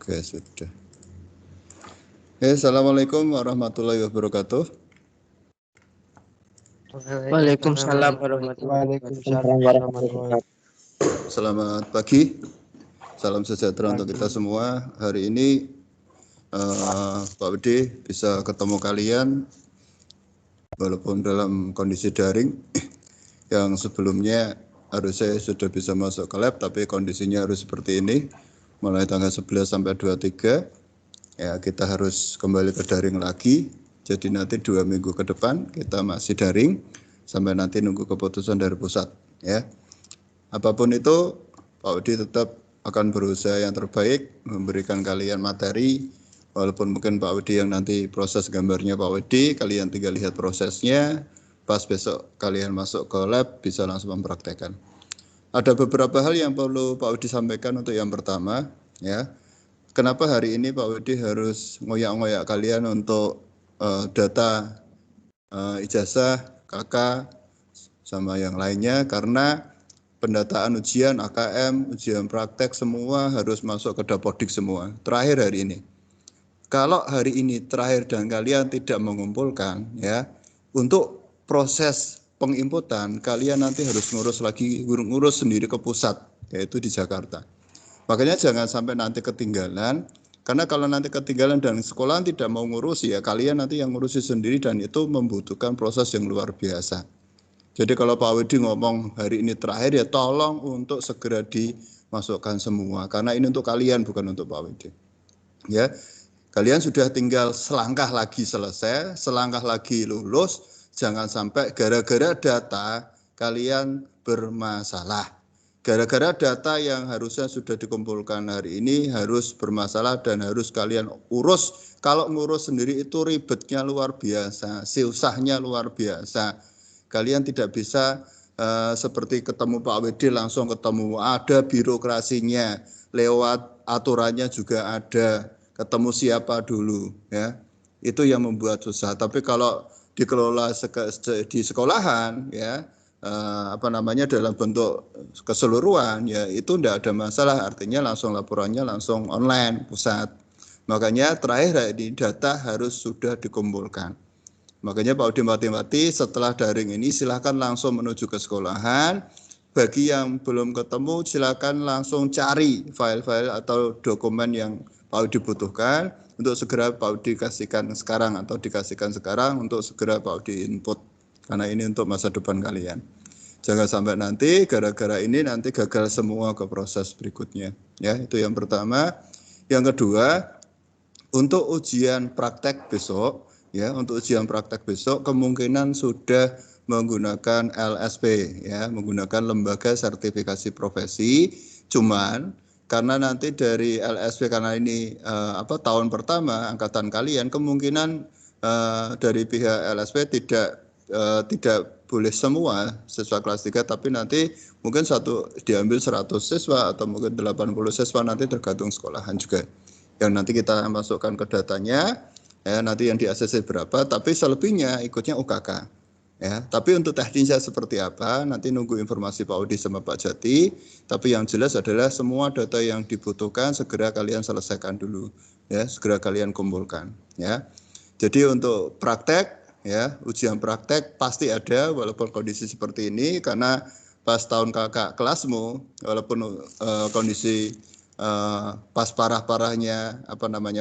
Oke, sudah. Assalamualaikum warahmatullahi wabarakatuh. Waalaikumsalam warahmatullahi wabarakatuh. Selamat pagi. Salam sejahtera untuk kita semua. Hari ini Pak Widi bisa ketemu kalian walaupun dalam kondisi daring. Yang sebelumnya harusnya sudah bisa masuk ke lab, tapi kondisinya harus seperti ini. Mulai tanggal 11 sampai 23, ya kita harus kembali ke daring lagi. Jadi nanti 2 minggu ke depan kita masih daring sampai nanti nunggu keputusan dari pusat. Ya, apapun itu, Pak Widi tetap akan berusaha yang terbaik memberikan kalian materi. Walaupun mungkin Pak Widi yang nanti proses gambarnya Pak Widi, kalian tinggal lihat prosesnya. Pas besok kalian masuk ke lab bisa langsung mempraktekkan. Ada beberapa hal yang perlu Pak Widi sampaikan. Untuk yang pertama, ya, kenapa hari ini Pak Widi harus ngoyak-ngoyak kalian untuk data ijazah, KK, sama yang lainnya, karena pendataan ujian, AKM, ujian praktek semua harus masuk ke Dapodik semua. Terakhir hari ini. Kalau hari ini terakhir dan kalian tidak mengumpulkan, ya, untuk proses penginputan kalian nanti harus ngurus sendiri ke pusat, yaitu di Jakarta. Makanya jangan sampai nanti ketinggalan, karena kalau nanti ketinggalan dan sekolah tidak mau ngurus, ya kalian nanti yang ngurusi sendiri dan itu membutuhkan proses yang luar biasa. Jadi kalau Pak Widi ngomong hari ini terakhir, ya tolong untuk segera dimasukkan semua, karena ini untuk kalian bukan untuk Pak Widi. Ya, kalian sudah tinggal selangkah lagi selesai, selangkah lagi lulus. Jangan sampai gara-gara data kalian bermasalah. Gara-gara data yang harusnya sudah dikumpulkan hari ini harus bermasalah dan harus kalian urus. Kalau ngurus sendiri itu ribetnya luar biasa, susahnya luar biasa. Kalian tidak bisa seperti ketemu Pak Widi langsung ketemu, ada birokrasinya, lewat aturannya juga ada. Ketemu siapa dulu, ya, itu yang membuat susah. Tapi kalau dikelola di sekolahan, ya, dalam bentuk keseluruhan, ya itu tidak ada masalah. Artinya langsung laporannya langsung online pusat. Makanya terakhir di data harus sudah dikumpulkan. Makanya Pak Udi mati-mati setelah daring ini silahkan langsung menuju ke sekolahan. Bagi yang belum ketemu silakan langsung cari file-file atau dokumen yang Pak Udi butuhkan untuk segera Pak Udi kasihkan sekarang atau dikasihkan sekarang untuk segera Pak Udi input, karena ini untuk masa depan kalian. Jangan sampai nanti gara-gara ini nanti gagal semua ke proses berikutnya. Ya, itu yang pertama. Yang kedua, untuk ujian praktek besok, ya, untuk ujian praktek besok kemungkinan sudah menggunakan LSP, ya, menggunakan lembaga sertifikasi profesi. Cuman karena nanti dari LSP, karena ini tahun pertama angkatan kalian, kemungkinan dari pihak LSP tidak boleh semua siswa kelas 3, tapi nanti mungkin diambil 100 siswa atau mungkin 80 siswa, nanti tergantung sekolahan juga. Yang nanti kita masukkan ke datanya, ya, nanti yang di ACC berapa, tapi selebihnya ikutnya UKK. Ya, tapi untuk teknisnya seperti apa, nanti nunggu informasi Pak Udi sama Pak Jati. Tapi yang jelas adalah semua data yang dibutuhkan segera kalian selesaikan dulu, ya, segera kalian kumpulkan, ya. Jadi untuk praktek, ya, ujian praktek pasti ada walaupun kondisi seperti ini, karena pas tahun kakak kelasmu, walaupun kondisi pas parah-parahnya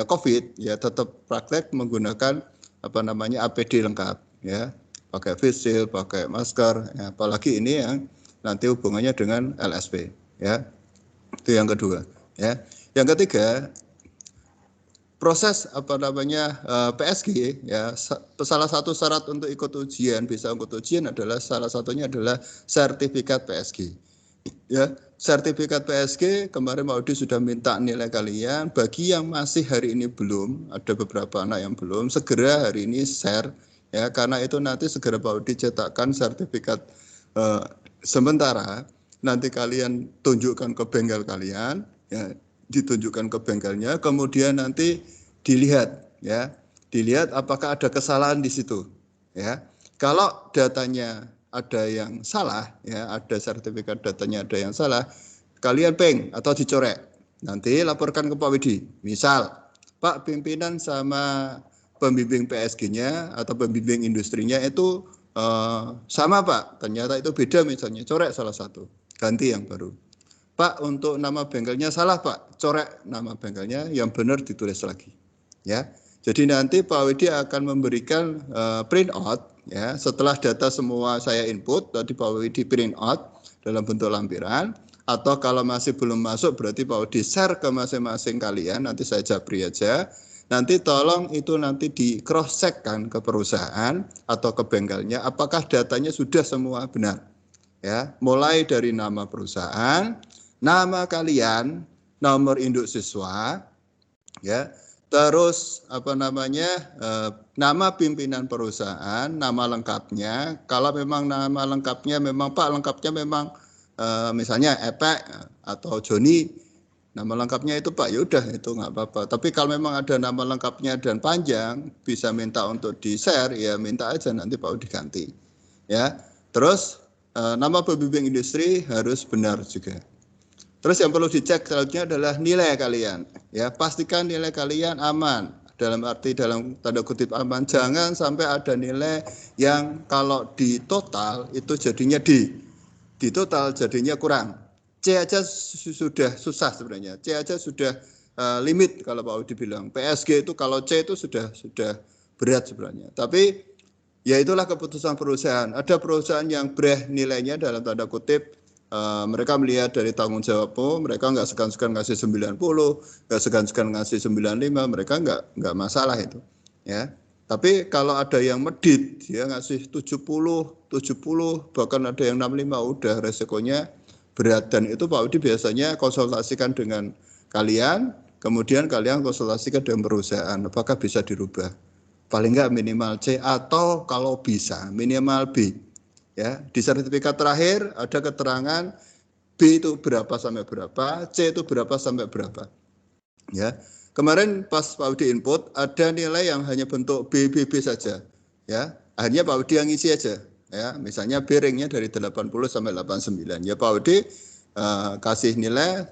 COVID, ya tetap praktek menggunakan APD lengkap, ya. Pakai face shield, pakai masker, ya, apalagi ini yang nanti hubungannya dengan LSP, ya. Itu yang kedua, ya. Yang ketiga, proses PSG, ya, salah satu syarat untuk ikut ujian, bisa ikut ujian adalah salah satunya adalah sertifikat PSG. Ya, sertifikat PSG kemarin Pak Udi sudah minta nilai kalian. Bagi yang masih hari ini belum, ada beberapa anak yang belum, segera hari ini share, ya, karena itu nanti segera Pak Udi cetakkan sertifikat sementara. Nanti kalian tunjukkan ke bengkel kalian, ya, ditunjukkan ke bengkelnya, kemudian nanti dilihat, ya, dilihat apakah ada kesalahan di situ, ya. Kalau datanya ada yang salah, ya, ada sertifikat datanya ada yang salah, kalian peng atau dicorek, nanti laporkan ke Pak Widi. Misal, Pak pimpinan sama pembimbing PSG-nya atau pembimbing industrinya itu sama Pak, ternyata itu beda misalnya, coret salah satu, ganti yang baru. Pak, untuk nama bengkelnya salah Pak, coret nama bengkelnya, yang benar ditulis lagi. Ya, jadi nanti Pak Widi akan memberikan print out, ya, setelah data semua saya input, tadi Pak Widi print out dalam bentuk lampiran, atau kalau masih belum masuk berarti Pak Widi share ke masing-masing kalian, nanti saya japri aja. Nanti tolong itu nanti di cross check kan ke perusahaan atau ke bengkelnya, apakah datanya sudah semua benar. Ya, mulai dari nama perusahaan, nama kalian, nomor induk siswa, ya, terus nama pimpinan perusahaan, nama lengkapnya. Kalau memang nama lengkapnya memang Pak lengkapnya memang misalnya Epek atau Joni, nama lengkapnya itu Pak, yaudah itu nggak apa-apa. Tapi kalau memang ada nama lengkapnya dan panjang, bisa minta untuk di share, ya minta aja nanti Pak diganti. Ya, terus nama pembimbing industri harus benar juga. Terus yang perlu dicek selanjutnya adalah nilai kalian. Ya, pastikan nilai kalian aman. Dalam arti dalam tanda kutip aman, jangan sampai ada nilai yang kalau di total itu jadinya di total jadinya kurang. C aja sudah susah sebenarnya. C aja sudah limit kalau Pak Udi bilang. PSG itu kalau C itu sudah berat sebenarnya. Tapi ya itulah keputusan perusahaan. Ada perusahaan yang berat nilainya dalam tanda kutip, mereka melihat dari tanggung jawabmu, mereka nggak segan-segan ngasih 90, nggak segan-segan ngasih 95, mereka nggak masalah itu. Ya. Tapi kalau ada yang medit, dia ngasih 70, bahkan ada yang 65, udah resikonya berat. Dan itu Pak Udi biasanya konsultasikan dengan kalian, kemudian kalian konsultasikan dengan perusahaan, apakah bisa dirubah. Paling nggak minimal C atau kalau bisa minimal B. Ya, di sertifikat terakhir ada keterangan B itu berapa sampai berapa, C itu berapa sampai berapa. Ya, kemarin pas Pak Udi input ada nilai yang hanya bentuk B saja. Ya, akhirnya Pak Udi yang isi aja. Ya, misalnya B ringnya dari 80 sampai 89. Ya Pak Udi kasih nilai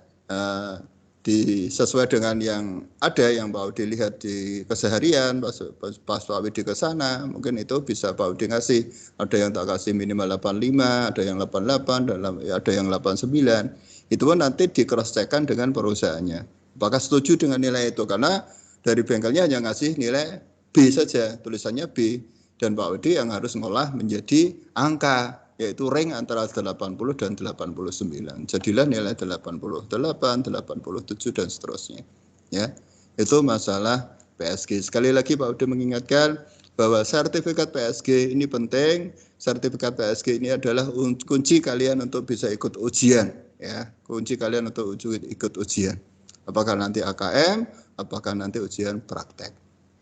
sesuai dengan yang ada yang Pak Udi lihat di keseharian pas Pak Udi ke sana, mungkin itu bisa Pak Udi ngasih, ada yang tak kasih minimal 85, ada yang 88, ada yang 89. Itu pun nanti di cross check-kan dengan perusahaannya. Apakah setuju dengan nilai itu? Karena dari bengkelnya hanya ngasih nilai B saja, tulisannya B, dan Pak Udi yang harus ngolah menjadi angka, yaitu ring antara 80 dan 89. Jadilah nilai 88, 87 dan seterusnya. Ya, itu masalah PSG. Sekali lagi Pak Udi mengingatkan bahwa sertifikat PSG ini penting. Sertifikat PSG ini adalah kunci kalian untuk bisa ikut ujian. Ya, kunci kalian untuk ikut ujian. Apakah nanti AKM, apakah nanti ujian praktek.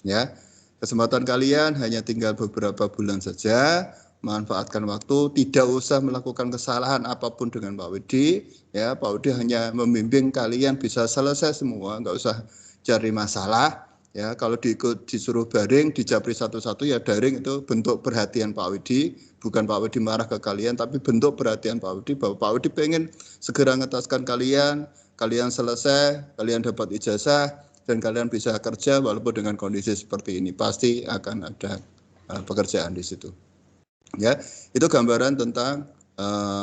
Ya, kesempatan kalian hanya tinggal beberapa bulan saja. Manfaatkan waktu, tidak usah melakukan kesalahan apapun dengan Pak Widi. Ya, Pak Widi hanya membimbing kalian bisa selesai semua, nggak usah cari masalah. Ya, kalau disuruh daring, dijapri satu-satu ya daring, itu bentuk perhatian Pak Widi, bukan Pak Widi marah ke kalian, tapi bentuk perhatian Pak Widi bahwa Pak Widi pengen segera ngetaskan kalian selesai, kalian dapat ijazah dan kalian bisa kerja walaupun dengan kondisi seperti ini, pasti akan ada pekerjaan di situ. Ya, itu gambaran tentang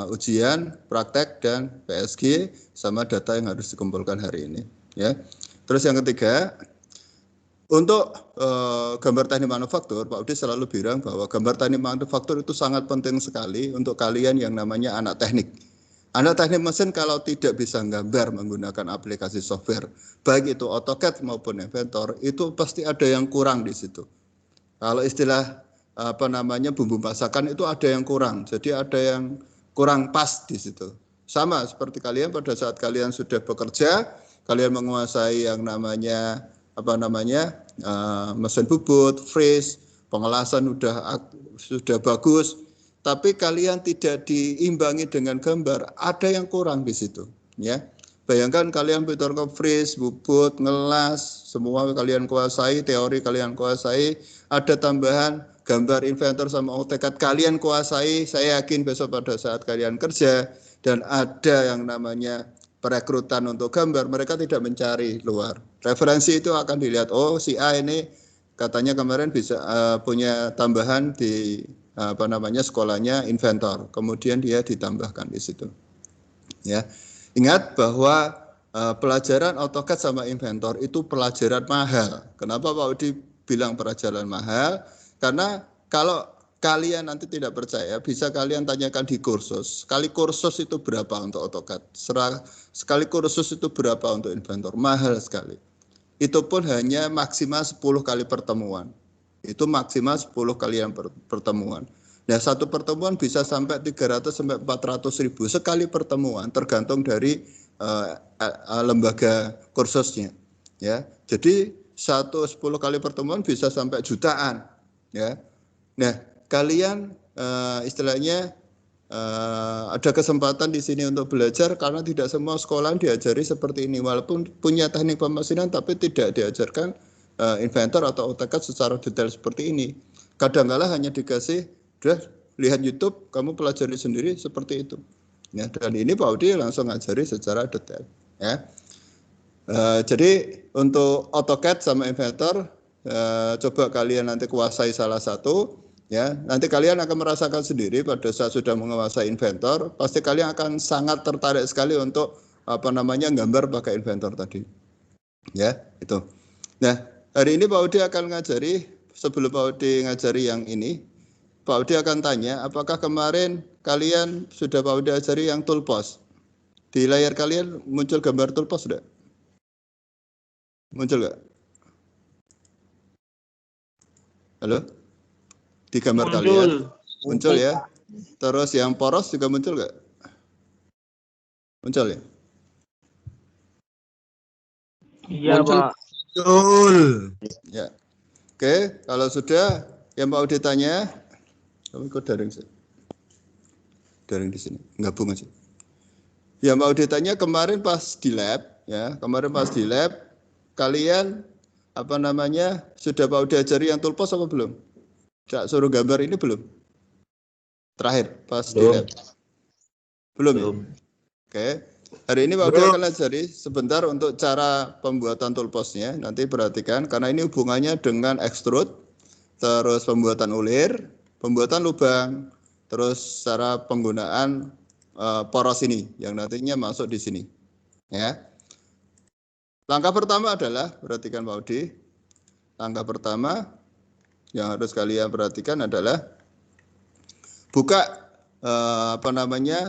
ujian, praktek dan PSG sama data yang harus dikumpulkan hari ini. Ya, terus yang ketiga, untuk gambar teknik manufaktur, Pak Udi selalu bilang bahwa gambar teknik manufaktur itu sangat penting sekali untuk kalian yang namanya anak teknik. Anak teknik mesin kalau tidak bisa gambar menggunakan aplikasi software, baik itu AutoCAD maupun Inventor, itu pasti ada yang kurang di situ. Kalau istilah bumbu masakan itu ada yang kurang, jadi ada yang kurang pas di situ. Sama seperti kalian pada saat kalian sudah bekerja, kalian menguasai yang namanya mesin bubut, freeze, pengelasan sudah bagus, tapi kalian tidak diimbangi dengan gambar, ada yang kurang di situ. Ya, bayangkan kalian pintar nge-freeze, bubut, ngelas, semua kalian kuasai, teori kalian kuasai, ada tambahan gambar Inventor sama AutoCAD kalian kuasai, saya yakin besok pada saat kalian kerja dan ada yang namanya perekrutan untuk gambar, mereka tidak mencari luar. Referensi itu akan dilihat, oh si A ini katanya kemarin bisa punya tambahan di sekolahnya inventor, kemudian dia ditambahkan di situ. Ya, ingat bahwa pelajaran AutoCAD sama inventor itu pelajaran mahal. Kenapa Pak Udi bilang pelajaran mahal? Karena kalau kalian nanti tidak percaya, bisa kalian tanyakan di kursus. Sekali kursus itu berapa untuk AutoCAD? Sekali kursus itu berapa untuk inventor? Mahal sekali. Itu pun hanya maksimal 10 kali pertemuan. Itu maksimal 10 kali pertemuan. Nah, satu pertemuan bisa sampai 300 sampai 400 ribu sekali pertemuan, tergantung dari lembaga kursusnya. Ya, jadi 10 kali pertemuan bisa sampai jutaan. Ya, nah kalian istilahnya ada kesempatan di sini untuk belajar karena tidak semua sekolah diajari seperti ini. Walaupun punya teknik pemesinan, tapi tidak diajarkan inventor atau AutoCAD secara detail seperti ini. Kadang-kala hanya dikasih, udah lihat YouTube, kamu pelajari sendiri seperti itu. Ya, dan ini Pak Udi langsung ngajari secara detail. Ya. Jadi untuk AutoCAD sama inventor, coba kalian nanti kuasai salah satu. Ya, nanti kalian akan merasakan sendiri pada saat sudah menguasai inventor, pasti kalian akan sangat tertarik sekali untuk gambar pakai inventor tadi. Ya, itu. Nah, hari ini Pak Udi akan ngajari, sebelum Pak Udi ngajari yang ini, Pak Udi akan tanya, apakah kemarin kalian sudah Pak Udi ajari yang toolbox? Di layar kalian muncul gambar toolbox sudah? Muncul nggak? Halo? Di gambar kalian? Muncul ya? Terus yang poros juga muncul nggak? Muncul ya? Iya, Pak. Muncul. Ya. Oke, kalau sudah, yang mau ditanya, kamu ikut daring sih. Daring di sini, gabung aja. Yang mau ditanya kemarin pas di lab, ya, kalian sudah mau diajari yang toolbox apa belum? Suruh gambar ini belum? Terakhir pas di lab. Belum ya? Oke. Hari ini Pak Udi akan ajari sebentar untuk cara pembuatan toolbox-nya. Nanti perhatikan karena ini hubungannya dengan extrude, terus pembuatan ulir, pembuatan lubang, terus cara penggunaan poros ini yang nantinya masuk di sini. Ya. Langkah pertama adalah perhatikan Pak Udi. Langkah pertama yang harus kalian perhatikan adalah buka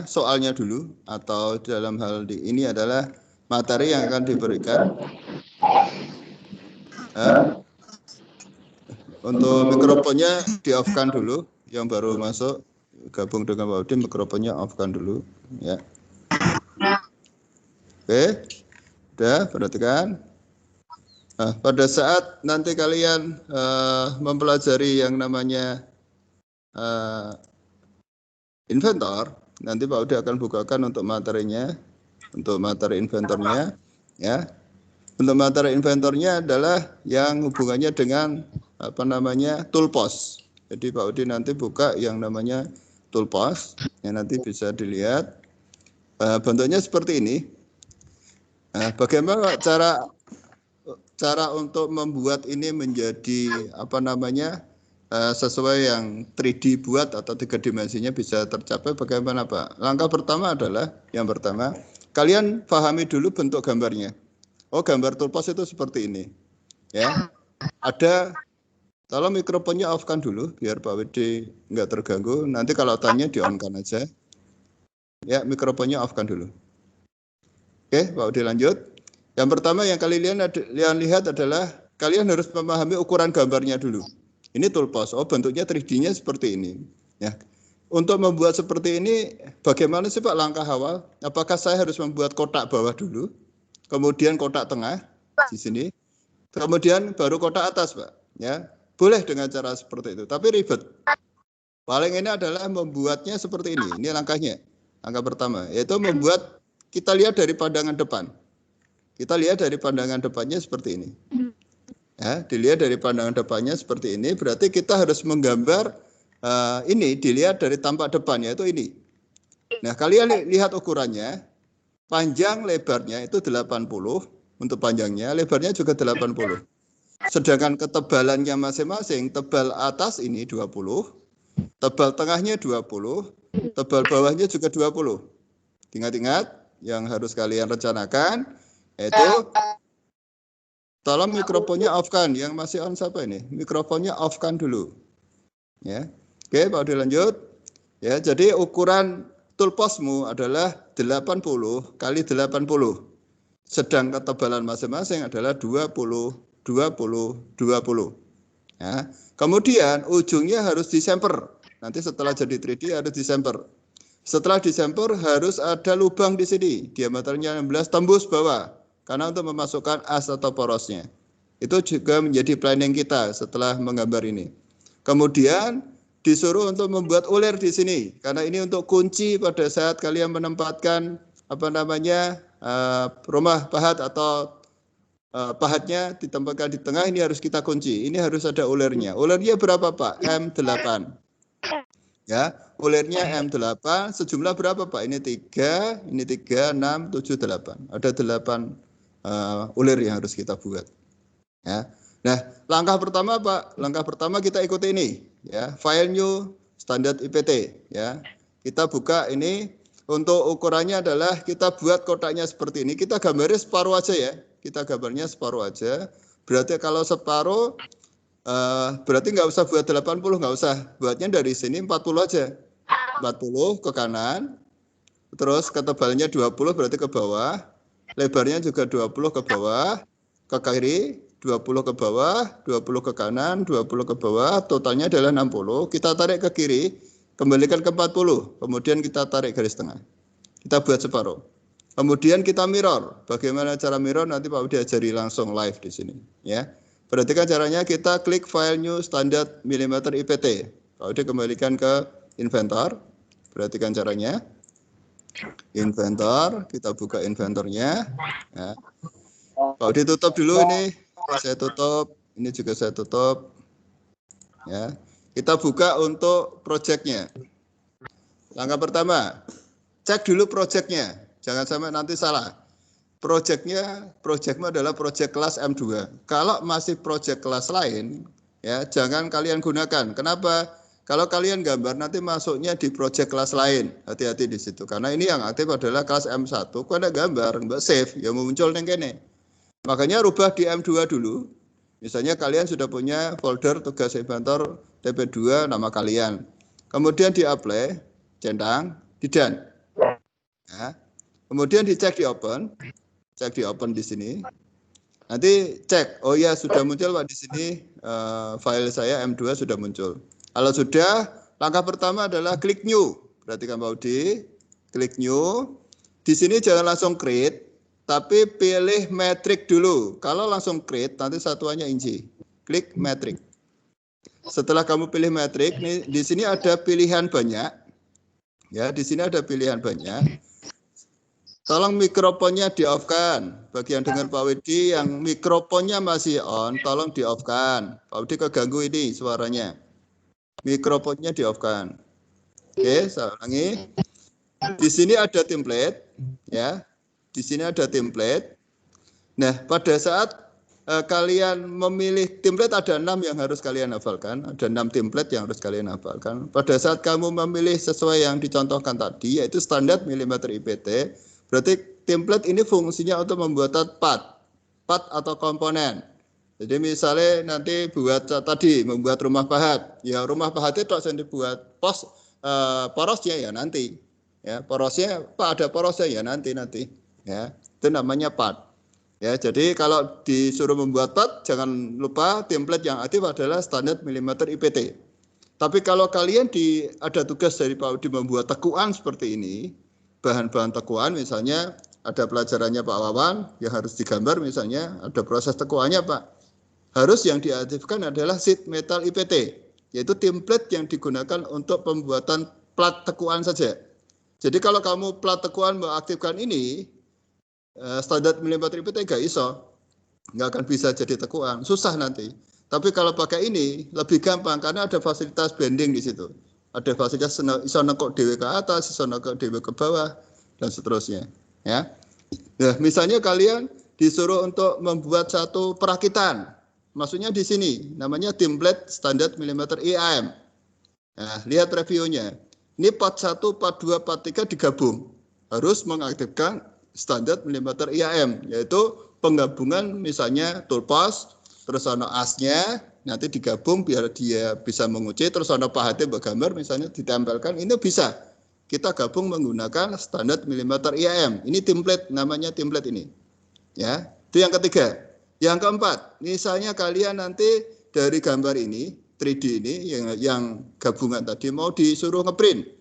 soalnya dulu, atau dalam hal ini adalah materi yang akan diberikan. Untuk mikrofonnya di off-kan dulu, yang baru masuk gabung dengan Pak Udi, mikrofonnya off-kan dulu ya. Oke, udah perhatikan. Nah, pada saat nanti kalian mempelajari yang namanya inventor, nanti Pak Udi akan bukakan untuk materinya, untuk materi inventornya, ya. Untuk materi inventornya adalah yang hubungannya dengan toolbox. Jadi Pak Udi nanti buka yang namanya toolbox, yang nanti bisa dilihat bentuknya seperti ini. Nah, bagaimana cara untuk membuat ini menjadi sesuai yang 3D buat atau 3 dimensinya bisa tercapai bagaimana Pak? Langkah pertama adalah yang pertama, kalian pahami dulu bentuk gambarnya. Oh, gambar toolbox itu seperti ini. Ya. Ada, tolong mikrofonnya off-kan dulu biar Pak Widi nggak terganggu. Nanti kalau tanya di-on-kan aja. Ya, mikrofonnya off-kan dulu. Oke, Pak Widi lanjut. Yang pertama yang kalian lihat adalah kalian harus memahami ukuran gambarnya dulu. Ini toolbox. Oh, bentuknya 3D-nya seperti ini. Ya. Untuk membuat seperti ini, bagaimana sih Pak langkah awal? Apakah saya harus membuat kotak bawah dulu, kemudian kotak tengah di sini, kemudian baru kotak atas, Pak? Ya, boleh dengan cara seperti itu, tapi ribet. Paling ini adalah membuatnya seperti ini. Ini langkahnya. Langkah pertama, yaitu membuat, kita lihat dari pandangan depan. Kita lihat dari pandangan depannya seperti ini. Ya, dilihat dari pandangan depannya seperti ini, berarti kita harus menggambar ini dilihat dari tampak depan, yaitu ini. Nah, kalian lihat ukurannya. Panjang lebarnya itu 80 untuk panjangnya, lebarnya juga 80. Sedangkan ketebalannya masing-masing, tebal atas ini 20, tebal tengahnya 20, tebal bawahnya juga 20. Ingat-ingat yang harus kalian rencanakan yaitu tolong mikrofonnya off-kan. Yang masih on siapa ini? Mikrofonnya off-kan dulu. Ya. Oke, Pak Udi lanjut. Ya, jadi ukuran toolpostmu adalah 80 kali 80. Sedang ketebalan masing-masing adalah 20, 20, 20. Ya. Kemudian ujungnya harus disemper. Nanti setelah jadi 3D harus disemper. Setelah disemper harus ada lubang di sini, diameternya 16 tembus bawah, karena untuk memasukkan as atau porosnya. Itu juga menjadi planning kita setelah menggambar ini. Kemudian disuruh untuk membuat uler di sini, karena ini untuk kunci pada saat kalian menempatkan rumah pahat atau pahatnya ditempatkan di tengah, ini harus kita kunci. Ini harus ada ulernya. Ulernya berapa, Pak? M8. Ya, ulernya M8, sejumlah berapa, Pak? Ini 3, ini 3, 6, 7, 8. Ada 8 uler yang harus kita buat. Ya. Nah, langkah pertama, Pak, langkah pertama kita ikuti ini, ya, file new standar IPT, ya. Kita buka ini, untuk ukurannya adalah kita buat kotaknya seperti ini. Kita gambarnya separuh aja ya. Kita gambarnya separuh aja. Berarti kalau separuh berarti nggak usah buat 80, nggak usah. Buatnya dari sini 40 aja. 40 ke kanan, terus ketebalannya 20 berarti ke bawah, lebarnya juga 20 ke bawah, ke kiri, 20 ke bawah, 20 ke kanan, 20 ke bawah, totalnya adalah 60. Kita tarik ke kiri, kembalikan ke 40, kemudian kita tarik garis tengah. Kita buat separuh. Kemudian kita mirror. Bagaimana cara mirror nanti Pak Budi ajari langsung live di sini, ya. Perhatikan caranya, kita klik file new standard milimeter IPT. Pak Budi kembalikan ke inventor. Perhatikan caranya. Inventor, kita buka inventornya. Ya. Pak Budi tutup dulu ini. Saya tutup, ini juga saya tutup. Ya. Kita buka untuk projectnya. Langkah pertama, cek dulu projectnya. Jangan sampai nanti salah. Projectmu adalah project kelas M2. Kalau masih project kelas lain, ya jangan kalian gunakan. Kenapa? Kalau kalian gambar nanti masuknya di project kelas lain. Hati-hati di situ. Karena ini yang aktif adalah kelas M1. Kalau ada gambar, mbak save, ya muncul yang kene. Makanya rubah di M2 dulu. Misalnya kalian sudah punya folder tugas inventor TP2 nama kalian. Kemudian di apply, centang, di done. Ya. Kemudian dicek di open. Cek di open di sini. Nanti cek, oh ya sudah muncul Pak di sini file saya M2 sudah muncul. Kalau sudah, langkah pertama adalah klik new. Perhatikan Pak Udi, klik new. Di sini jangan langsung create, tapi pilih metric dulu. Kalau langsung create, nanti satuannya inci. Klik metric. Setelah kamu pilih metric, nih di sini ada pilihan banyak. Ya, di sini ada pilihan banyak. Tolong mikrofonnya di-off-kan. Bagi yang dengar Pak Widi yang mikrofonnya masih on, tolong di-off-kan. Pak Widi keganggu ini suaranya. Mikrofonnya di-off-kan. Oke, saya ulangi. Di sini ada template, ya. Di sini ada template. Nah, pada saat kalian memilih template, ada 6 yang harus kalian hafalkan. Ada 6 template yang harus kalian hafalkan. Pada saat kamu memilih sesuai yang dicontohkan tadi, yaitu standar milimeter IPT, berarti template ini fungsinya untuk membuat part atau komponen. Jadi misalnya nanti buat tadi membuat rumah pahat, ya rumah pahat itu yang dibuat porosnya ya nanti, ya porosnya Pak ada porosnya ya nanti, ya itu namanya part. Ya jadi kalau disuruh membuat part, jangan lupa template yang aktif adalah standar milimeter IPT. Tapi kalau kalian ada tugas dari Pak Udi membuat tekuan seperti ini, bahan-bahan tekuan misalnya ada pelajarannya Pak Wawan yang harus digambar misalnya ada proses tekuannya Pak. Harus yang diaktifkan adalah sheet metal IPT, yaitu template yang digunakan untuk pembuatan plat tekuan saja. Jadi kalau kamu plat tekuan mengaktifkan ini, standar milimeter IPT nggak akan bisa jadi tekuan, susah nanti. Tapi kalau pakai ini lebih gampang karena ada fasilitas bending di situ. Ada fasilitas iso nekok dhewe ke atas, iso nekok dhewe ke bawah, dan seterusnya. Ya. Nah, misalnya kalian disuruh untuk membuat satu perakitan. Maksudnya di sini namanya template standar milimeter IAM. Nah, lihat reviewnya. Ini part 1, part 2, part 3 digabung. Harus mengaktifkan standar milimeter IAM, yaitu penggabungan misalnya toolpath, terus ada asnya, nanti digabung biar dia bisa menguji, terus ada pahatnya bergambar misalnya ditempelkan, ini bisa. Kita gabung menggunakan standar milimeter IAM. Ini template, namanya template ini. Ya, itu yang ketiga. Yang keempat, misalnya kalian nanti dari gambar ini 3D ini yang gabungan tadi mau disuruh ngeprint.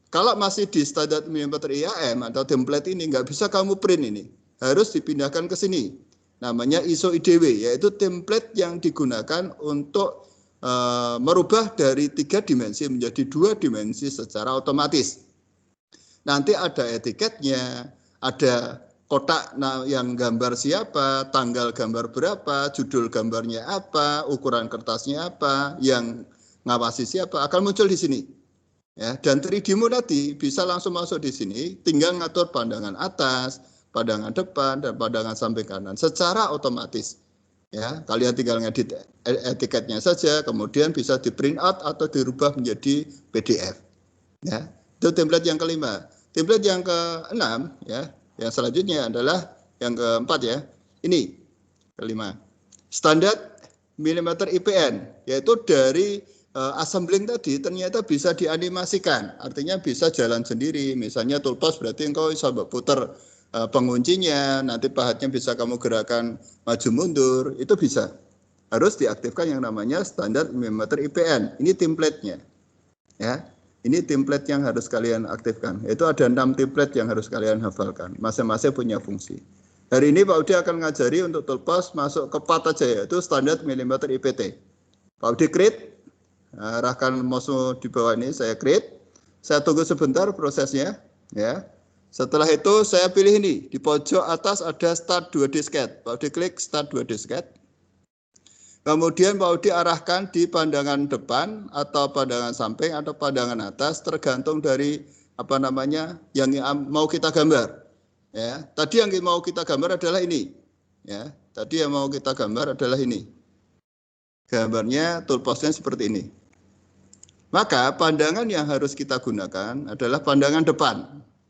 Kalau masih di standar milimeter IAM atau template ini nggak bisa kamu print ini, harus dipindahkan ke sini. Namanya ISO IDW, yaitu template yang digunakan untuk merubah dari 3 dimensi menjadi 2 dimensi secara otomatis. Nanti ada etiketnya, ada kotak yang gambar siapa, tanggal gambar berapa, judul gambarnya apa, ukuran kertasnya apa, yang ngawasi siapa, akan muncul di sini. Ya, dan 3D-mu tadi bisa langsung masuk di sini, tinggal ngatur pandangan atas, pandangan depan, dan pandangan samping kanan secara otomatis. Ya, kalian tinggal ngedit etiketnya saja, kemudian bisa di print out atau dirubah menjadi PDF. Ya, itu template yang kelima. Template yang keenam, ya, yang selanjutnya adalah yang keempat ya. Ini kelima. Standar milimeter IPN, yaitu dari assembling tadi ternyata bisa dianimasikan. Artinya bisa jalan sendiri. Misalnya toolpath berarti engkau bisa putar penguncinya, nanti pahatnya bisa kamu gerakan maju mundur, itu bisa. Harus diaktifkan yang namanya standar milimeter IPN. Ini template-nya. Ya. Ini template yang harus kalian aktifkan. Itu ada 6 template yang harus kalian hafalkan. Masing-masing punya fungsi. Hari ini Pak Udi akan ngajari untuk toolpath masuk ke part aja, yaitu standar milimeter IPT. Pak Udi create, arahkan mouse di bawah ini, saya create. Saya tunggu sebentar prosesnya. Ya. Setelah itu saya pilih ini, di pojok atas ada start 2D sketch. Pak Udi klik start 2D sketch. Kemudian Pak Udi arahkan di pandangan depan atau pandangan samping atau pandangan atas, tergantung dari apa namanya yang mau kita gambar. Ya, tadi yang mau kita gambar adalah ini. Ya, tadi yang mau kita gambar adalah ini. Gambarnya toolpathnya seperti ini. Maka pandangan yang harus kita gunakan adalah pandangan depan.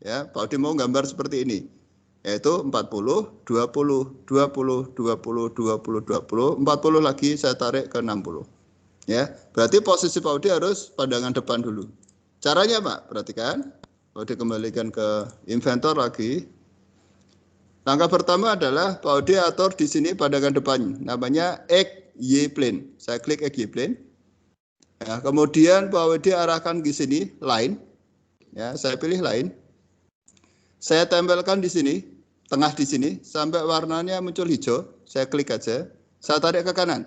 Ya, Pak Udi mau gambar seperti ini. Yaitu 40, 20, 20, 20, 20, 20, 40 lagi saya tarik ke 60. Ya, berarti posisi Pak Udi harus pandangan depan dulu. Caranya Pak, perhatikan. Pak Udi kembalikan ke inventor lagi. Langkah pertama adalah Pak Udi atur di sini pandangan depan, namanya XY plane. Saya klik XY plane. Ya, kemudian Pak Udi arahkan di sini line. Ya, saya pilih line. Saya tempelkan di sini, tengah di sini, sampai warnanya muncul hijau. Saya klik aja, saya tarik ke kanan.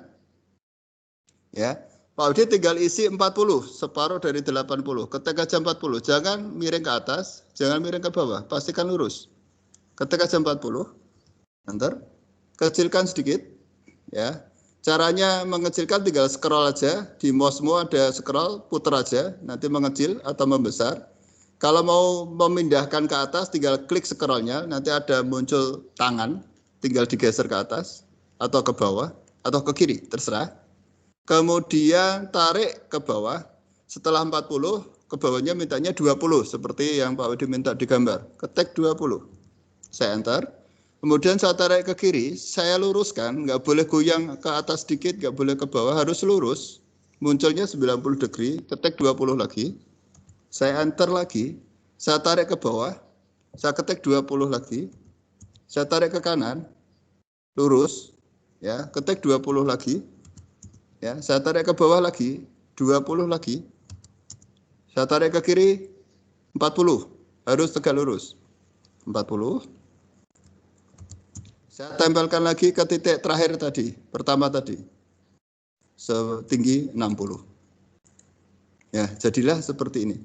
Ya, Pak Udi tinggal isi 40, separuh dari 80. Ketik aja 40, jangan miring ke atas, jangan miring ke bawah, pastikan lurus. Ketik aja 40, enter, kecilkan sedikit. Ya, caranya mengecilkan tinggal scroll aja, di mouse-mu ada scroll, putar aja, nanti mengecil atau membesar. Kalau mau memindahkan ke atas, tinggal klik scrollnya, nanti ada muncul tangan, tinggal digeser ke atas, atau ke bawah, atau ke kiri, terserah. Kemudian tarik ke bawah, setelah 40, ke bawahnya mintanya 20, seperti yang Pak Udi minta digambar. Ketik 20, saya enter. Kemudian saya tarik ke kiri, saya luruskan, nggak boleh goyang ke atas sedikit, nggak boleh ke bawah, harus lurus. Munculnya 90 degree, ketik 20 lagi. Saya enter lagi, saya tarik ke bawah, saya ketik 20 lagi, saya tarik ke kanan, lurus, ya, ketik 20 lagi, ya, saya tarik ke bawah lagi, 20 lagi, saya tarik ke kiri, 40, harus tegak lurus, 40, saya tempelkan lagi ke titik terakhir tadi, pertama tadi, setinggi 60, ya, jadilah seperti ini.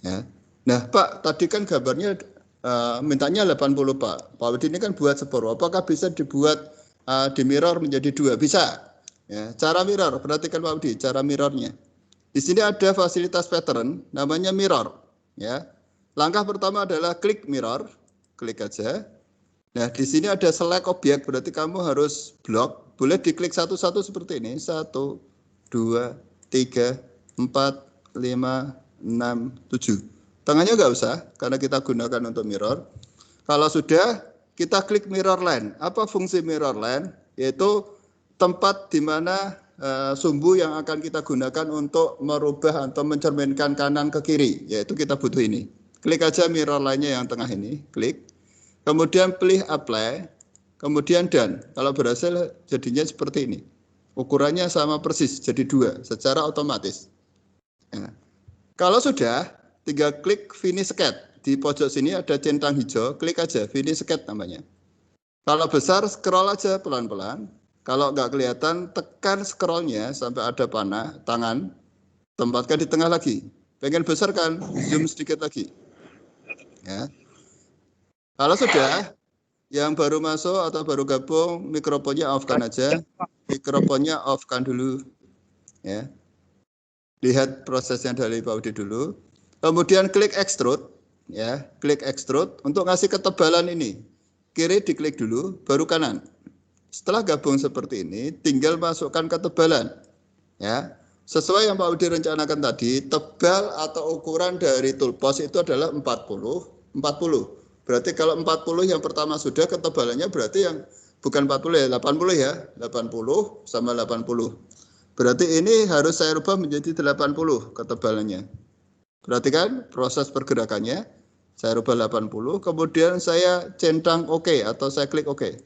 Ya. Nah Pak, tadi kan gambarnya mintanya 80 Pak. Pak Udi ini kan buat separuh. Apakah bisa dibuat di mirror menjadi 2? Bisa. Ya, cara mirror, perhatikan Pak Udi, cara mirrornya. Di sini ada fasilitas pattern, namanya mirror. Ya. Langkah pertama adalah klik mirror. klik aja. Nah, di sini ada select objek, berarti kamu harus blok. Boleh diklik satu-satu seperti ini. 1, 2, 3, 4, 5, 6, 7. Tengahnya nggak usah, karena kita gunakan untuk mirror. Kalau sudah, kita klik mirror line. Apa fungsi mirror line? Yaitu tempat di mana sumbu yang akan kita gunakan untuk merubah atau mencerminkan kanan ke kiri. Yaitu kita butuh ini. Klik aja mirror line-nya yang tengah ini. Klik. Kemudian pilih apply. Kemudian done. Kalau berhasil jadinya seperti ini. Ukurannya sama persis, jadi 2 secara otomatis. Nah, kalau sudah, tinggal klik finish sketch. Di pojok sini ada centang hijau, klik aja finish sketch namanya. Kalau besar, scroll aja pelan-pelan. Kalau nggak kelihatan, tekan scrollnya sampai ada panah, tangan, tempatkan di tengah lagi. Pengen besar kan, zoom sedikit lagi. Ya. Kalau sudah, yang baru masuk atau baru gabung, mikrofonnya off-kan aja. Mikrofonnya off-kan dulu. Ya. Lihat prosesnya dari Pak Udi dulu. Kemudian klik extrude. Ya, klik extrude untuk ngasih ketebalan ini. Kiri diklik dulu, baru kanan. Setelah gabung seperti ini, tinggal masukkan ketebalan. Ya, sesuai yang Pak Udi rencanakan tadi, tebal atau ukuran dari toolbox itu adalah 40. Berarti kalau 40 yang pertama sudah, ketebalannya berarti yang bukan 40 ya, 80 ya. 80 sama 80. Berarti ini harus saya rubah menjadi 80 ketebalannya. Perhatikan proses pergerakannya. Saya rubah 80, kemudian saya centang OK atau saya klik OK.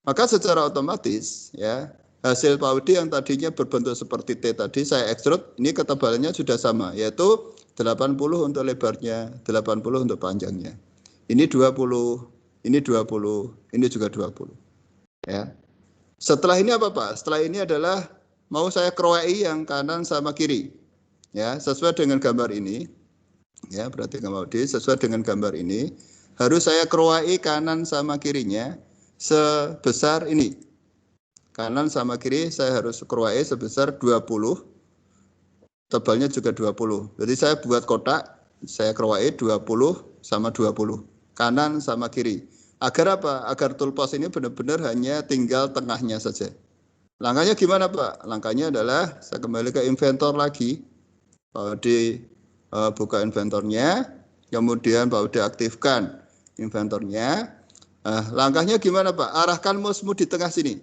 Maka secara otomatis ya hasil Pak Udi yang tadinya berbentuk seperti T tadi saya extrude, ini ketebalannya sudah sama, yaitu 80 untuk lebarnya, 80 untuk panjangnya. Ini 20, ini 20, ini juga 20. Ya. Setelah ini apa Pak? Setelah ini adalah mau saya kroai yang kanan sama kiri. Ya, sesuai dengan gambar ini. Ya, berarti Pak Udi sesuai dengan gambar ini harus saya kroai kanan sama kirinya sebesar ini. Kanan sama kiri saya harus kroai sebesar 20. Tebalnya juga 20. Jadi saya buat kotak, saya kroai 20 sama 20. Kanan sama kiri. Agar apa? Agar toolbox ini benar-benar hanya tinggal tengahnya saja. Langkahnya gimana Pak? Langkahnya adalah saya kembali ke inventor lagi. Pak Udi buka inventornya, kemudian Pak Udi aktifkan inventornya. Langkahnya gimana Pak? Arahkan mouse-mu di tengah sini.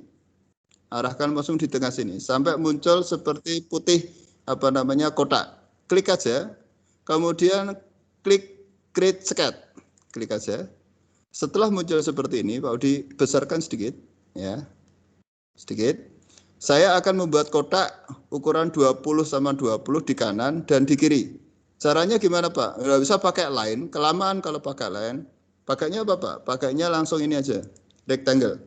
Arahkan mouse-mu di tengah sini sampai muncul seperti putih kotak. Klik aja. Kemudian klik create sketch. Klik aja. Setelah muncul seperti ini, Pak Udi besarkan sedikit ya. Sedikit. Saya akan membuat kotak ukuran 20 sama 20 di kanan dan di kiri. Caranya gimana Pak? Nggak bisa pakai line, kelamaan kalau pakai line. Pakainya apa Pak? Pakainya langsung ini aja, rectangle.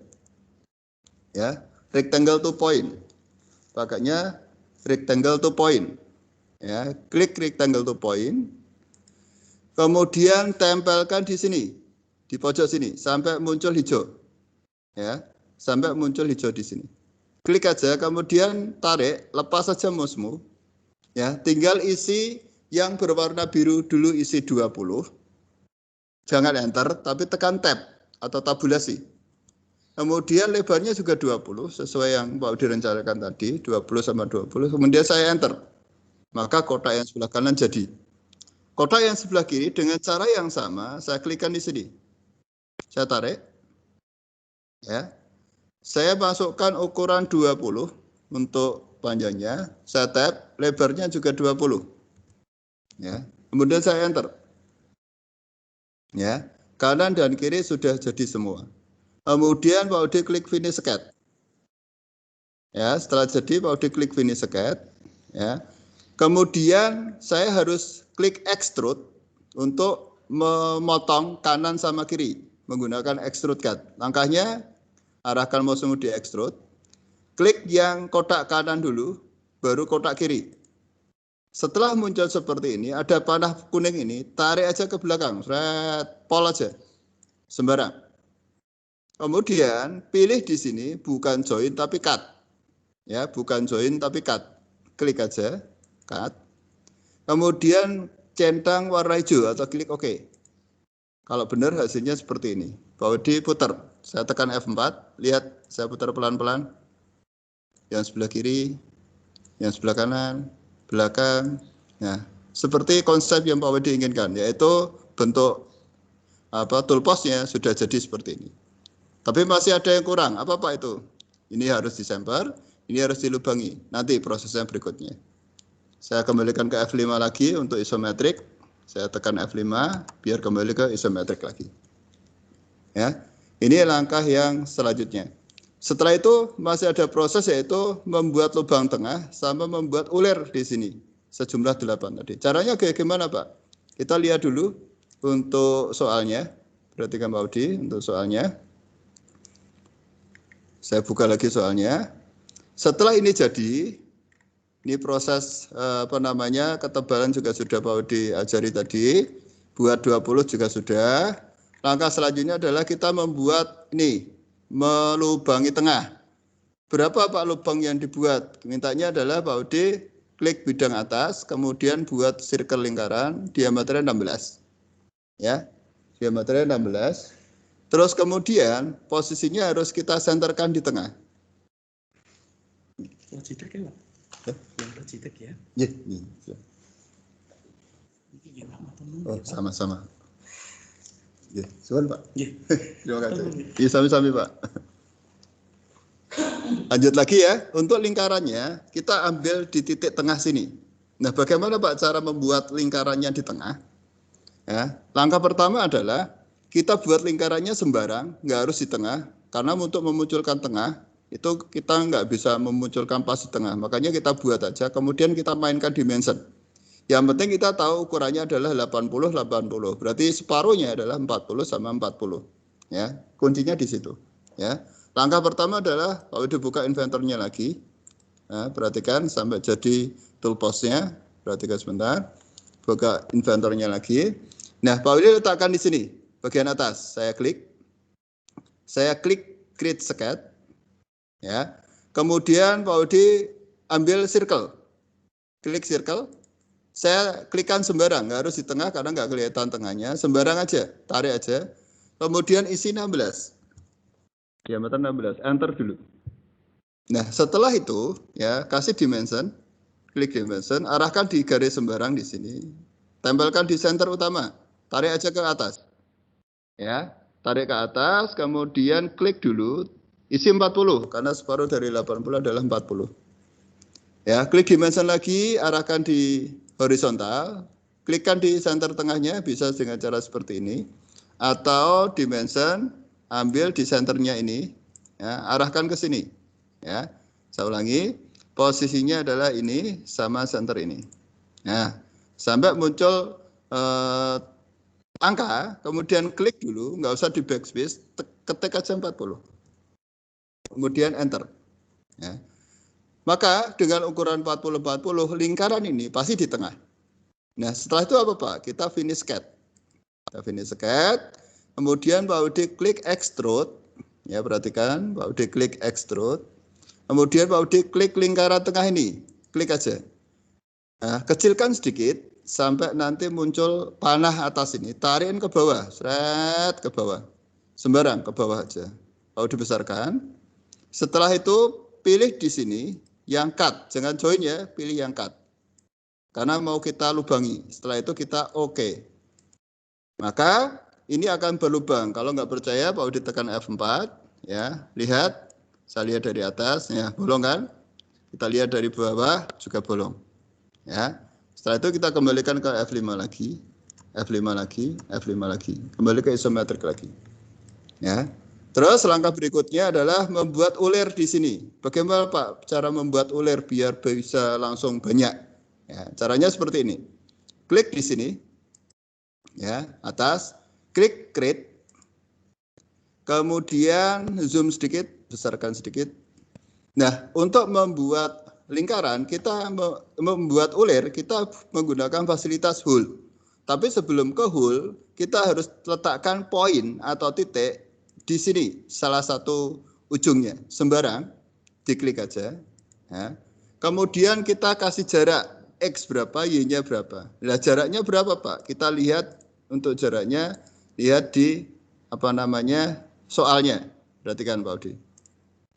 Ya, rectangle to point. Pakainya rectangle to point. Ya, klik rectangle to point. Kemudian tempelkan di sini, di pojok sini sampai muncul hijau. Ya, sampai muncul hijau di sini. Klik aja, kemudian tarik, lepas saja mouse-mu. Ya, tinggal isi yang berwarna biru dulu, isi 20. Jangan enter, tapi tekan tab atau tabulasi. Kemudian lebarnya juga 20, sesuai yang Pak Udi rencanakan tadi, 20 sama 20. Kemudian saya enter. Maka kotak yang sebelah kanan jadi. Kotak yang sebelah kiri dengan cara yang sama, saya klikkan di sini. Saya tarik. Ya. Saya masukkan ukuran 20 untuk panjangnya, saya tab, lebarnya juga 20. Ya. Kemudian saya enter. Ya, kanan dan kiri sudah jadi semua. Kemudian Pak Udi klik finish sketch. Ya, setelah jadi Pak Udi klik finish sketch. Ya. Kemudian saya harus klik extrude untuk memotong kanan sama kiri menggunakan extrude cut. Langkahnya arahkan mouse di extrude, klik yang kotak kanan dulu, baru kotak kiri. Setelah muncul seperti ini, ada panah kuning ini, tarik aja ke belakang, pol aja, sembarang. Kemudian pilih di sini bukan join tapi cut, ya bukan join tapi cut, klik aja, cut. Kemudian centang warna hijau atau klik OK. Kalau benar hasilnya seperti ini. Pak Wedi putar. Saya tekan F4. Lihat, saya putar pelan-pelan. Yang sebelah kiri, yang sebelah kanan, belakang. Nah, seperti konsep yang Pak Wedi inginkan, yaitu bentuk toolbox-nya sudah jadi seperti ini. Tapi masih ada yang kurang. Apa Pak itu? Ini harus disemper, ini harus dilubangi. Nanti prosesnya berikutnya. Saya kembalikan ke F5 lagi untuk isometrik. Saya tekan F5 biar kembali ke isometrik lagi. Ya, ini langkah yang selanjutnya. Setelah itu masih ada proses yaitu membuat lubang tengah sama membuat uler di sini. Sejumlah 8 tadi. Caranya kayak gimana Pak? Kita lihat dulu untuk soalnya. Perhatikan Pak Udi untuk soalnya. Saya buka lagi soalnya. Setelah ini jadi, ini proses ketebalan juga sudah Pak Udi ajari tadi. Buat 20 juga sudah. Langkah selanjutnya adalah kita membuat ini, melubangi tengah. Berapa Pak lubang yang dibuat? Mintanya adalah Pak Udi klik bidang atas, kemudian buat circle lingkaran, diameternya 16. Ya, diameternya 16. Terus kemudian posisinya harus kita senterkan di tengah. Logitech ya Pak? Yang Logitech ya? Iya. Iya. Oh, sama-sama. Ya, suan Pak. Iya. Terima kasih. Iya, sami-sami Pak. Lanjut lagi ya, untuk lingkarannya kita ambil di titik tengah sini. Nah, bagaimana Pak cara membuat lingkarannya di tengah? Ya, langkah pertama adalah kita buat lingkarannya sembarang, nggak harus di tengah, karena untuk memunculkan tengah itu kita nggak bisa memunculkan pas di tengah, makanya kita buat aja, kemudian kita mainkan dimension. Yang penting kita tahu ukurannya adalah 80-80, berarti separuhnya adalah 40 sama 40. Ya, kuncinya di situ. Ya, langkah pertama adalah kalau dibuka inventornya lagi, nah, perhatikan sampai jadi toolbox-nya, perhatikan sebentar, buka inventornya lagi. Nah, Pak Willy letakkan di sini, bagian atas. Saya klik create sketch, ya. Kemudian Pak Willy ambil circle, klik circle. Saya klikkan sembarang, nggak harus di tengah karena nggak kelihatan tengahnya, sembarang aja, tarik aja. Kemudian isi 16, diameter 16, enter dulu. Nah, setelah itu, ya kasih dimension, klik dimension, arahkan di garis sembarang di sini, tempelkan di center utama. Tarik aja ke atas. Ya, tarik ke atas, kemudian klik dulu, isi 40, karena separuh dari 80 adalah 40. Ya, klik dimension lagi, arahkan di horizontal, klikkan di center tengahnya, bisa dengan cara seperti ini. Atau dimension, ambil di centernya ini, ya, arahkan ke sini. Ya, saya ulangi, posisinya adalah ini sama center ini. Nah, sampai muncul angka, kemudian klik dulu, nggak usah di backspace, ketik aja 40. Kemudian enter. Ya. Maka dengan ukuran 40-40, lingkaran ini pasti di tengah. Nah, setelah itu apa Pak? Kita finish sketch. Kita finish sketch, kemudian Pak Udi klik extrude. Ya, perhatikan, Pak Udi klik extrude. Kemudian Pak Udi klik lingkaran tengah ini. Klik aja. Nah, kecilkan sedikit, sampai nanti muncul panah atas ini, tarikin ke bawah, seret ke bawah, sembarang ke bawah aja. Kalau dibesarkan, setelah itu pilih di sini yang cut, jangan join ya, pilih yang cut, karena mau kita lubangi. Setelah itu kita oke. Maka ini akan berlubang. Kalau nggak percaya, Pak Udi tekan F4, ya, lihat, saya lihat dari atas, ya, bolong kan? Kita lihat dari bawah juga bolong, ya. Setelah itu kita kembalikan ke F5 lagi, F5 lagi, F5 lagi. Kembali ke isometrik lagi. Ya. Terus langkah berikutnya adalah membuat uler di sini. Bagaimana Pak cara membuat uler biar bisa langsung banyak? Ya, caranya seperti ini. Klik di sini. Ya, atas, klik create. Kemudian zoom sedikit, besarkan sedikit. Nah, untuk membuat lingkaran, kita membuat uler, kita menggunakan fasilitas hole. Tapi sebelum ke hole, kita harus letakkan poin atau titik di sini, salah satu ujungnya. Sembarang, diklik aja. Ya. Kemudian kita kasih jarak, X berapa, Y-nya berapa. Nah, jaraknya berapa Pak? Kita lihat untuk jaraknya lihat di soalnya. Perhatikan Pak Udi.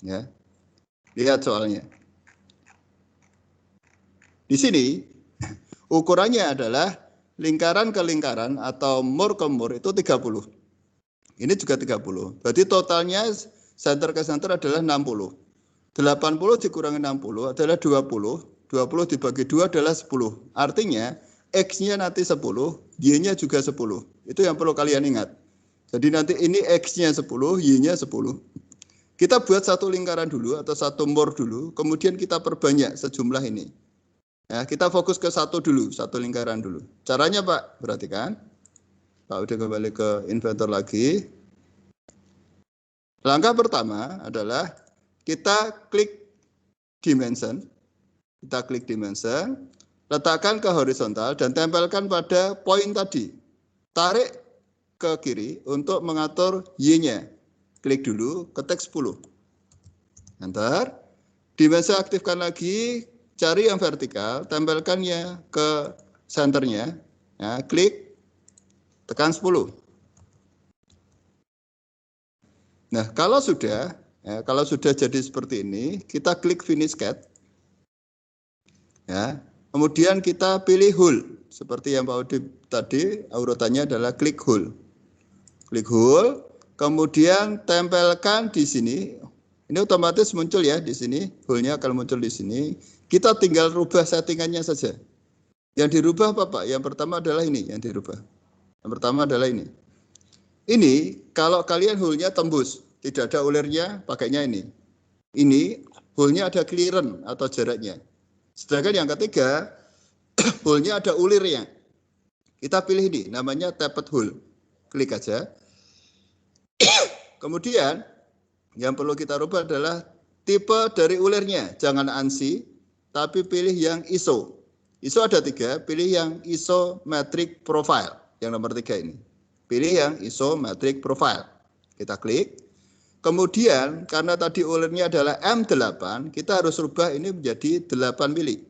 Ya. Lihat soalnya. Di sini ukurannya adalah lingkaran ke lingkaran atau mur ke mur itu 30. Ini juga 30. Berarti totalnya center ke center adalah 60. 80 dikurangi 60 adalah 20. 20 dibagi 2 adalah 10. Artinya X-nya nanti 10, Y-nya juga 10. Itu yang perlu kalian ingat. Jadi nanti ini X-nya 10, Y-nya 10. Kita buat satu lingkaran dulu atau satu mur dulu, kemudian kita perbanyak sejumlah ini. Ya, kita fokus ke satu dulu, satu lingkaran dulu. Caranya Pak, perhatikan. Pak udah kembali ke inventor lagi. Langkah pertama adalah kita klik dimension. Kita klik dimension, letakkan ke horizontal dan tempelkan pada poin tadi. Tarik ke kiri untuk mengatur Y-nya. Klik dulu, ketik 10. Enter. Dimensi aktifkan lagi, cari yang vertikal, tempelkannya ke senternya. Ya, klik, tekan 10. Nah, kalau sudah jadi seperti ini, kita klik finish cut. Ya, kemudian kita pilih hole. Seperti yang Pak Udi tadi, urutannya adalah klik hole. Klik hole. Kemudian tempelkan di sini. Ini otomatis muncul ya di sini. Hole-nya akan muncul di sini. Kita tinggal rubah settingannya saja. Yang dirubah apa Pak? Yang pertama adalah ini yang dirubah. Yang pertama adalah ini. Ini kalau kalian hole-nya tembus, tidak ada ulirnya, pakainya ini. Ini hole-nya ada clearance atau jaraknya. Sedangkan yang ketiga, hole-nya ada ulirnya. Kita pilih ini, namanya tapped hole. Klik aja. Kemudian yang perlu kita rubah adalah tipe dari ulirnya. Jangan ANSI, tapi pilih yang ISO. ISO ada 3, pilih yang isometric profile. Yang nomor 3 ini. Pilih yang isometric profile. Kita klik. Kemudian karena tadi ulirnya adalah M8, kita harus rubah ini menjadi 8 mili.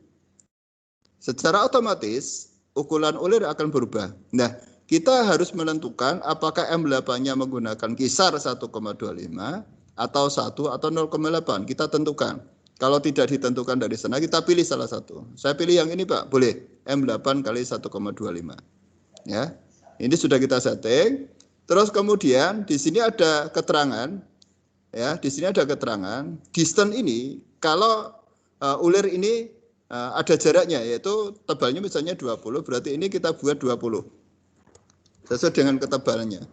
Secara otomatis ukuran ulir akan berubah. Nah, kita harus menentukan apakah M8-nya menggunakan kisar 1,25 atau 1 atau 0,8. Kita tentukan. Kalau tidak ditentukan dari sana, kita pilih salah satu. Saya pilih yang ini Pak, boleh. M8 kali 1,25. Ya, ini sudah kita setting. Terus kemudian di sini ada keterangan. Ya, di sini ada keterangan. Distance ini, kalau ulir ini ada jaraknya, yaitu tebalnya misalnya 20, berarti ini kita buat 20. Sesuai dengan ketebalannya.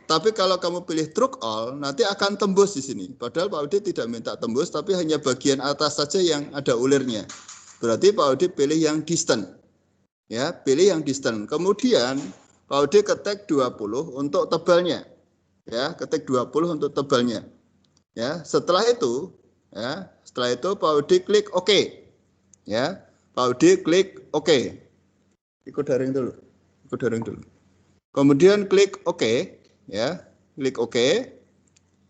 Tapi kalau kamu pilih truck all, nanti akan tembus di sini. Padahal Pak Udi tidak minta tembus, tapi hanya bagian atas saja yang ada ulirnya. Berarti Pak Udi pilih yang distant. Ya, pilih yang distant. Kemudian Pak Udi ketik 20 untuk tebalnya. Ya, ketik 20 untuk tebalnya. Ya, setelah itu Pak Udi klik OK. Ya, Pak Udi klik OK. Ikut daring dulu. Kemudian klik OK, ya, klik OK.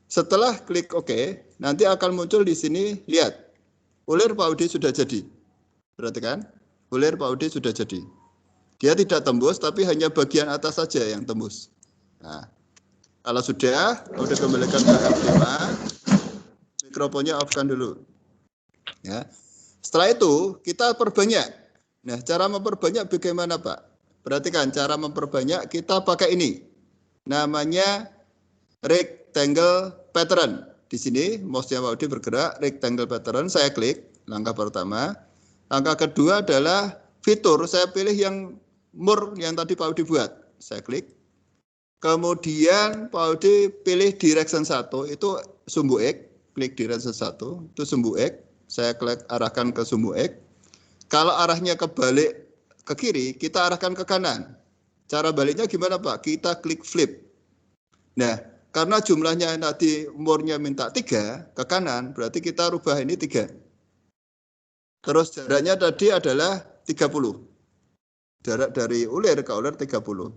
Setelah klik OK, nanti akan muncul di sini, lihat, ulir Pak Udi sudah jadi. Perhatikan, ulir Pak Udi sudah jadi. Dia tidak tembus, tapi hanya bagian atas saja yang tembus. Nah, kalau sudah, udah kembalikan ke F5, mikrofonnya off-kan dulu. Ya. Setelah itu, kita perbanyak. Nah, cara memperbanyak bagaimana Pak? Perhatikan cara memperbanyak kita pakai ini. Namanya rectangle pattern. Di sini mouse-nya Pak Udi bergerak rectangle pattern, saya klik langkah pertama. Langkah kedua adalah fitur, saya pilih yang mur yang tadi Pak Udi buat. Saya klik. Kemudian Pak Udi pilih direction 1 itu sumbu X, klik direction 1 itu sumbu X. Saya klik arahkan ke sumbu X. Kalau arahnya kebalik ke kiri, kita arahkan ke kanan. Cara baliknya gimana Pak? Kita klik flip. Nah, karena jumlahnya nanti murnya minta 3 ke kanan, berarti kita rubah ini 3. Terus jaraknya tadi adalah 30. Jarak dari ulir ke ulir 30.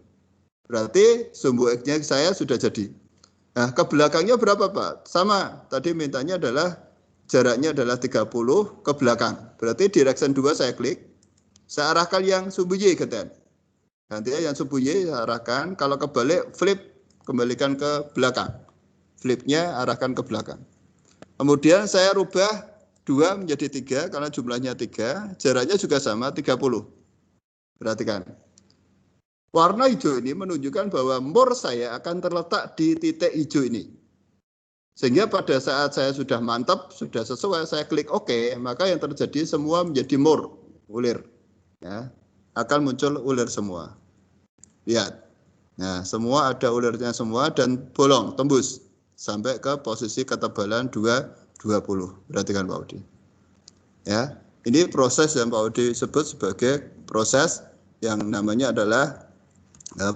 Berarti sumbu X-nya saya sudah jadi. Nah, ke belakangnya berapa Pak? Sama, tadi mintanya adalah jaraknya adalah 30 ke belakang. Berarti direction 2 saya klik. Saya arahkan yang sumbu Y, Geten. Nanti yang sumbu Y saya arahkan. Kalau kebalik, flip kembalikan ke belakang. Flipnya arahkan ke belakang. Kemudian saya rubah 2 menjadi 3 karena jumlahnya 3, jaraknya juga sama 30. Perhatikan. Warna hijau ini menunjukkan bahwa more saya akan terletak di titik hijau ini. Sehingga pada saat saya sudah mantap, sudah sesuai, saya klik OK, maka yang terjadi semua menjadi more, ulir. Ya, akan muncul ulir semua. Lihat. Nah, semua ada ulirnya semua dan bolong, tembus. Sampai ke posisi ketebalan 220. Perhatikan Pak Udi. Ya, ini proses yang Pak Udi sebut sebagai proses yang namanya adalah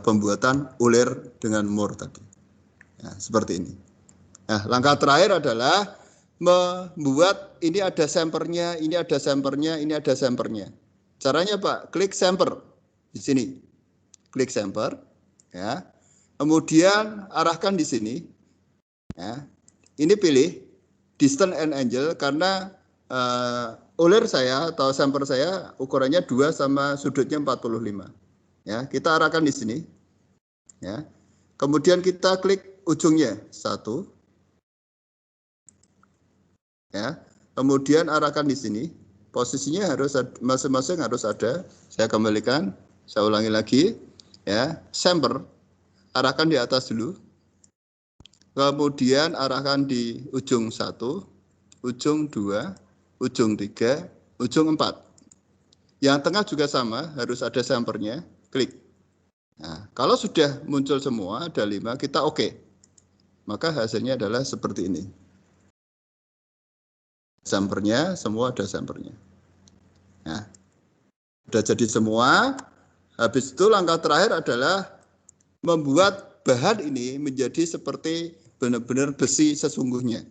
pembuatan ulir dengan more tadi. Ya, seperti ini. Nah, langkah terakhir adalah membuat ini ada samplernya, ini ada samplernya, ini ada samplernya. Caranya Pak, klik sampler di sini. Klik sampler, ya. Kemudian arahkan di sini. Ya. Ini pilih distance and angle karena ulir saya atau sampler saya ukurannya 2 sama sudutnya 45. Ya, kita arahkan di sini. Ya. Kemudian kita klik ujungnya 1. Ya, kemudian arahkan di sini, posisinya harus masing-masing harus ada. Saya kembalikan, saya ulangi lagi, ya, sampler, arahkan di atas dulu, kemudian arahkan di ujung 1, ujung 2, ujung 3, ujung 4. Yang tengah juga sama, harus ada samplernya, klik. Nah, kalau sudah muncul semua, ada 5, kita OK. Maka hasilnya adalah seperti ini. Samplernya, semua ada samplernya. Nah, sudah jadi semua. Habis itu langkah terakhir adalah membuat bahan ini menjadi seperti benar-benar besi sesungguhnya.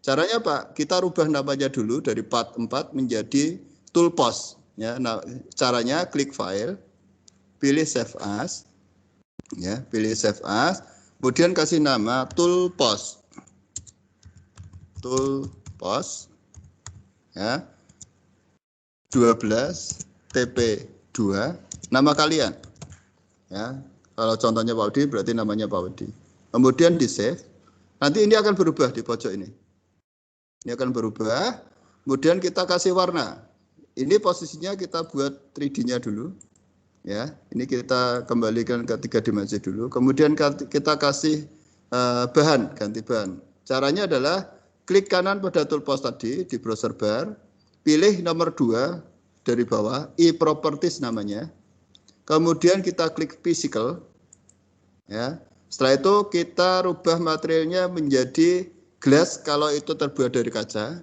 Caranya Pak, kita rubah namanya dulu dari part 4 menjadi toolpost. Ya, nah, caranya klik file, pilih save as, ya, pilih save as, kemudian kasih nama toolpost. Toolpost. Ya, 12 TP2 nama kalian. Ya, kalau contohnya Pak Udi berarti namanya Pak Udi. Kemudian di save. Nanti ini akan berubah di pojok ini. Ini akan berubah. Kemudian kita kasih warna. Ini posisinya kita buat 3D-nya dulu. Ya, ini kita kembalikan ke 3 dimensi dulu. Kemudian kita kasih bahan, ganti bahan. Caranya adalah klik kanan pada toolpost tadi di browser bar, pilih nomor 2 dari bawah, e-properties namanya. Kemudian kita klik physical. Ya. Setelah itu kita rubah materialnya menjadi glass kalau itu terbuat dari kaca.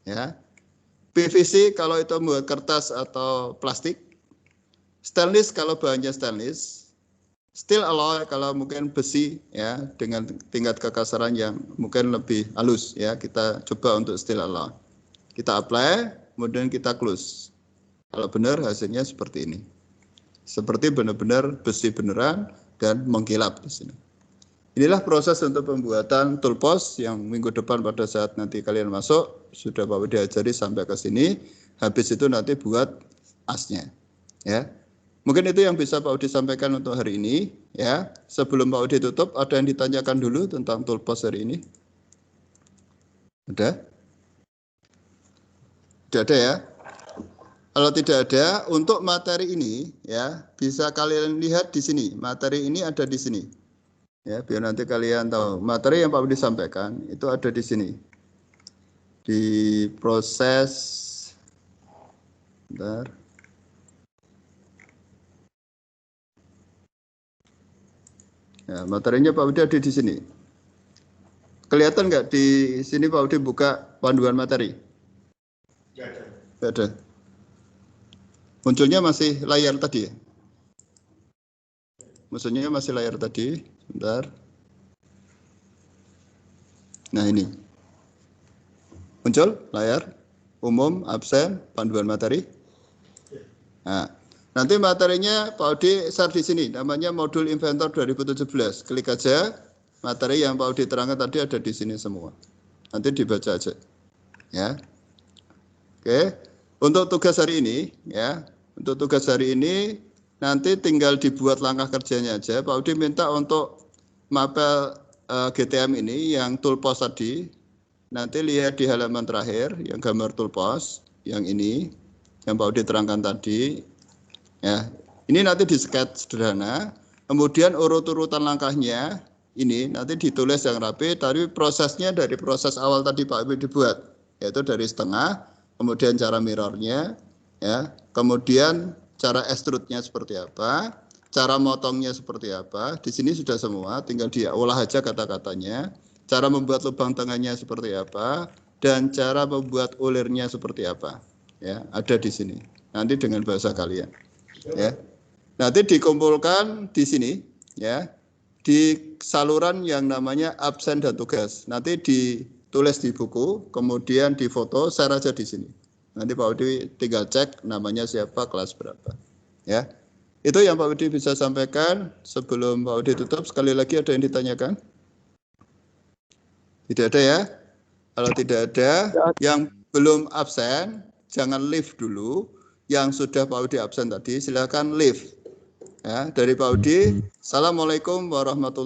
Ya. PVC kalau itu membuat kertas atau plastik. Stainless kalau bahannya stainless. Steel alloy kalau mungkin besi ya dengan tingkat kekasaran yang mungkin lebih halus ya, kita coba untuk steel alloy. Kita apply, kemudian kita close. Kalau benar hasilnya seperti ini. Seperti benar-benar besi beneran dan mengkilap di sini. Inilah proses untuk pembuatan toolpost yang minggu depan pada saat nanti kalian masuk sudah Pak Udi ajari sampai ke sini. Habis itu nanti buat asnya ya. Mungkin itu yang bisa Pak Udi sampaikan untuk hari ini. Ya, sebelum Pak Udi tutup, ada yang ditanyakan dulu tentang toolpost hari ini? Ada? Tidak ada ya? Kalau tidak ada, untuk materi ini, ya bisa kalian lihat di sini. Materi ini ada di sini. Ya, biar nanti kalian tahu. Materi yang Pak Udi sampaikan itu ada di sini. Di proses, bentar. Ya, materinya Pak Udi ada di sini. Kelihatan nggak di sini Pak Udi buka panduan materi? Nggak ada. Munculnya masih layar tadi ya? Munculnya masih layar tadi. Bentar. Nah ini. Muncul layar. Umum, absen, panduan materi. Nah. Nanti materinya Pak Udi share di sini, namanya modul Inventor 2017. Klik aja, materi yang Pak Udi terangkan tadi ada di sini semua. Nanti dibaca aja. Ya. Oke. Untuk tugas hari ini, ya. Untuk tugas hari ini nanti tinggal dibuat langkah kerjanya aja. Pak Udi minta untuk mapel GTM ini yang toolpost tadi, nanti lihat di halaman terakhir yang gambar toolpost yang ini yang Pak Udi terangkan tadi. Ya, ini nanti di-sketch sederhana, kemudian urut-urutan langkahnya ini nanti ditulis yang rapi, tapi prosesnya dari proses awal tadi Pak Udi dibuat, yaitu dari setengah, kemudian cara mirrornya, ya, kemudian cara extrude-nya seperti apa, cara motongnya seperti apa, di sini sudah semua, tinggal diolah aja kata-katanya, cara membuat lubang tengahnya seperti apa, dan cara membuat ulirnya seperti apa, ya, ada di sini. Nanti dengan bahasa kalian, ya. Nanti dikumpulkan di sini, ya, di saluran yang namanya absen dan tugas. Nanti ditulis di buku, kemudian difoto, share aja di sini. Nanti Pak Udi tinggal cek namanya siapa, kelas berapa, ya. Itu yang Pak Udi bisa sampaikan. Sebelum Pak Udi tutup, sekali lagi ada yang ditanyakan? Tidak ada ya? Kalau tidak ada, yang belum absen, jangan leave dulu. Yang sudah Pak Udi absen tadi, silakan leave. Ya, dari Pak Udi, Assalamualaikum warahmatullahi wabarakatuh.